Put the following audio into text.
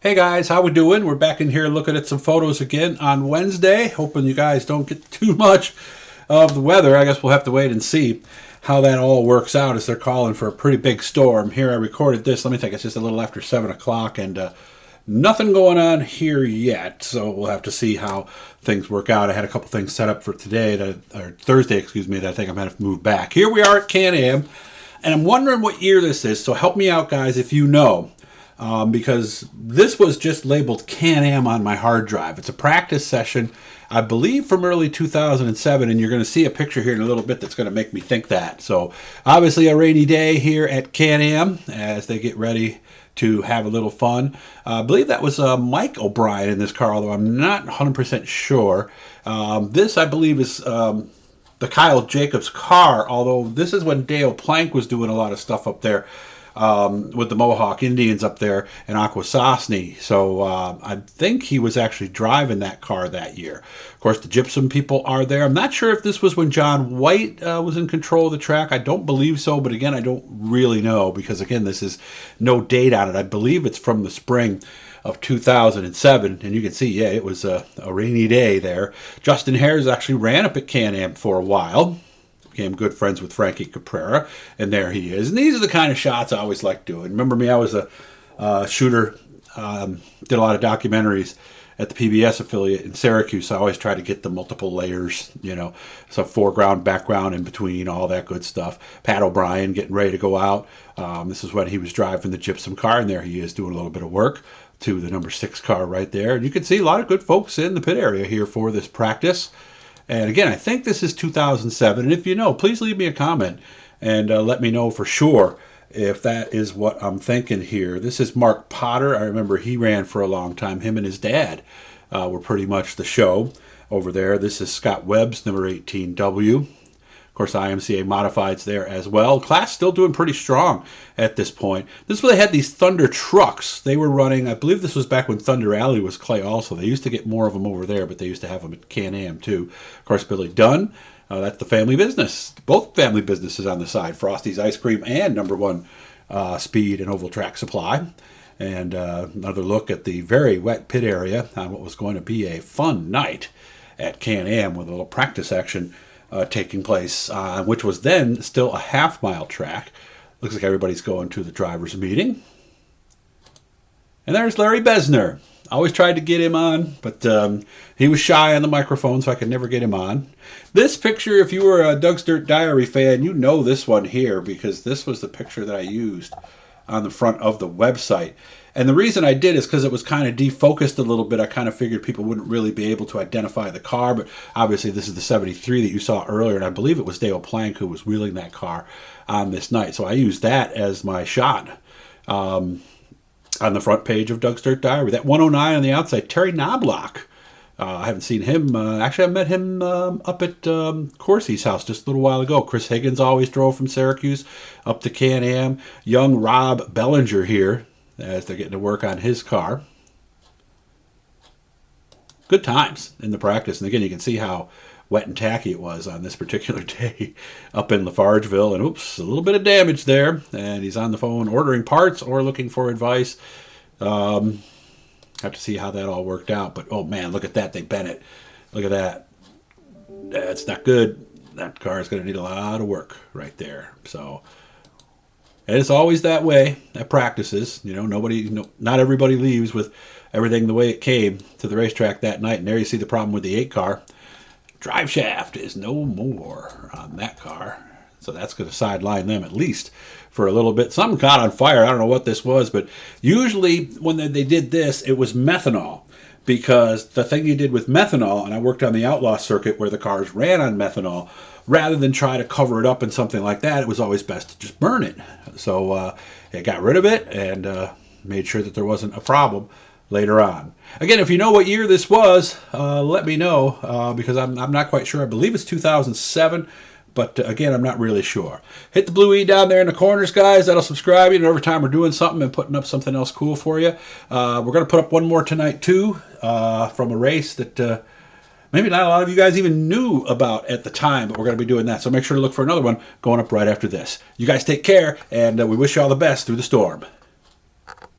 Hey guys, how we doing? We're back in here looking at some photos again on Wednesday. Hoping you guys don't get too much of the weather. I guess we'll have to wait and see how that all works out as they're calling for a pretty big storm. Here I recorded this. Let me think. It's just a little after 7 o'clock and nothing going on here yet. So we'll have to see how things work out. I had a couple things set up for today, or Thursday, excuse me, that I think I'm going to have to move back. Here we are at Can-Am, and I'm wondering what year this is. So help me out, guys, if you know. Because this was just labeled Can-Am on my hard drive. It's a practice session, I believe, from early 2007, and you're going to see a picture here in a little bit that's going to make me think that. So obviously a rainy day here at Can-Am as they get ready to have a little fun. I believe that was Mike O'Brien in this car, although I'm not 100% sure. This, I believe, is the Kyle Jacobs car, although this is when Dale Plank was doing a lot of stuff up there. With the Mohawk Indians up there in Akwesasne. So I think he was actually driving that car that year. Of course, the Gypsum people are there. I'm not sure if this was when John White was in control of the track. I don't believe so, but again, I don't really know because, again, this is no date on it. I believe it's from the spring of 2007, and you can see, yeah, it was a rainy day there. Justin Hares actually ran up at Can-Am for a while. Became good friends with Frankie Caprara, and there he is. And these are the kind of shots I always like doing. Remember me, I was a shooter, did a lot of documentaries at the PBS affiliate in Syracuse. So I always try to get the multiple layers, so foreground, background, in between, all that good stuff. Pat O'Brien getting ready to go out. This is when he was driving the Gypsum car, and there he is doing a little bit of work to the number 6 car right there. And you can see a lot of good folks in the pit area here for this practice. And again, I think this is 2007. And if you know, please leave me a comment and let me know for sure if that is what I'm thinking here. This is Mark Potter. I remember he ran for a long time. Him and his dad were pretty much the show over there. This is Scott Webb's number 18W. Of course, IMCA Modifieds there as well. Class still doing pretty strong at this point. This is where they had these Thunder trucks. They were running, I believe this was back when Thunder Alley was clay also. They used to get more of them over there, but they used to have them at Can-Am too. Of course, Billy Dunn, that's the family business. Both family businesses on the side. Frosty's Ice Cream and number 1 Speed and Oval Track Supply. And another look at the very wet pit area on what was going to be a fun night at Can-Am with a little practice action taking place, which was then still a half-mile track. Looks like everybody's going to the driver's meeting. And there's Larry Besner. I always tried to get him on, but he was shy on the microphone, so I could never get him on. This picture, if you were a Doug's Dirt Diary fan, you know this one here, because this was the picture that I used on the front of the website. And the reason I did is because it was kind of defocused a little bit. I kind of figured people wouldn't really be able to identify the car, but obviously this is the 73 that you saw earlier, and I believe it was Dale Plank who was wheeling that car on this night. So I used that as my shot on the front page of Doug's Dirt Diary. That 109 on the outside, Terry Knobloch. I haven't seen him. Actually, I met him up at Corsi's house just a little while ago. Chris Higgins always drove from Syracuse up to Can-Am. Young Rob Bellinger here as they're getting to work on his car. Good times in the practice. And again, you can see how wet and tacky it was on this particular day up in Lafargeville. And oops, a little bit of damage there. And he's on the phone ordering parts or looking for advice. Have to see how that all worked out. But, oh, man, look at that. They bent it. Look at that. That's not good. That car is going to need a lot of work right there. So, and it's always that way at practices. Not everybody leaves with everything the way it came to the racetrack that night. And there you see the problem with the 8 car. Drive shaft is no more on that car. So that's going to sideline them at least for a little bit. Something caught on fire. I don't know what this was, but usually when they did this, it was methanol. Because the thing you did with methanol, and I worked on the outlaw circuit where the cars ran on methanol, rather than try to cover it up in something like that, it was always best to just burn it. So it got rid of it and made sure that there wasn't a problem later on. Again, if you know what year this was, let me know because I'm not quite sure. I believe it's 2007. But again, I'm not really sure. Hit the blue E down there in the corners, guys. That'll subscribe you. And every time we're doing something and putting up something else cool for you. We're going to put up one more tonight, too, from a race that maybe not a lot of you guys even knew about at the time. But we're going to be doing that. So make sure to look for another one going up right after this. You guys take care, and we wish you all the best through the storm.